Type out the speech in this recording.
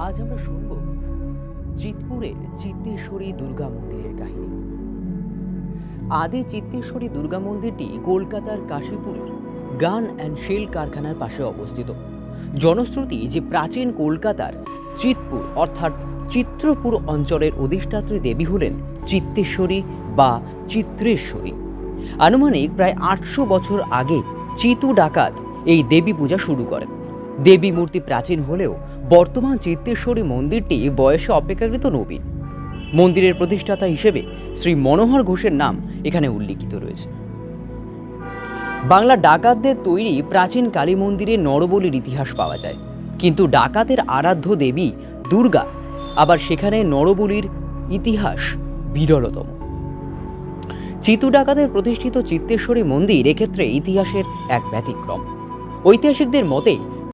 আজ আমরা শুনব চিতপুরের চিত্তেশ্বরী দুর্গা মন্দিরের কাহিনী। আদি চিত্তেশ্বরী দুর্গা মন্দিরটি কলকাতার কাশীপুরের গান অ্যান্ড শেল কারখানার পাশে অবস্থিত। জনশ্রুতি যে প্রাচীন কলকাতার চিতপুর অর্থাৎ চিত্রপুর অঞ্চলের অধিষ্ঠাত্রী দেবী হলেন চিত্তেশ্বরী বা চিত্রেশ্বরী। আনুমানিক প্রায় ৮০০ বছর আগে চিতু ডাকাত এই দেবী পূজা শুরু করেন। দেবী মূর্তি প্রাচীন হলেও বর্তমান চিত্তেশ্বরী মন্দিরটি বয়সে অপেক্ষাকৃত নবীন। মন্দিরের প্রতিষ্ঠাতা হিসেবে শ্রী মনোহর ঘোষের নাম এখানে উল্লিখিত রয়েছে। বাংলা ডাকাতদের তৈরি প্রাচীন কালী মন্দিরে নরবলির ইতিহাস পাওয়া যায়, কিন্তু ডাকাতের আরাধ্য দেবী দুর্গা আবার সেখানে নরবলির ইতিহাস বিরলতম। চিতু ডাকাতের প্রতিষ্ঠিত চিত্তেশ্বরী মন্দির এক্ষেত্রে ইতিহাসের এক ব্যতিক্রম। ঐতিহাসিকদের মতে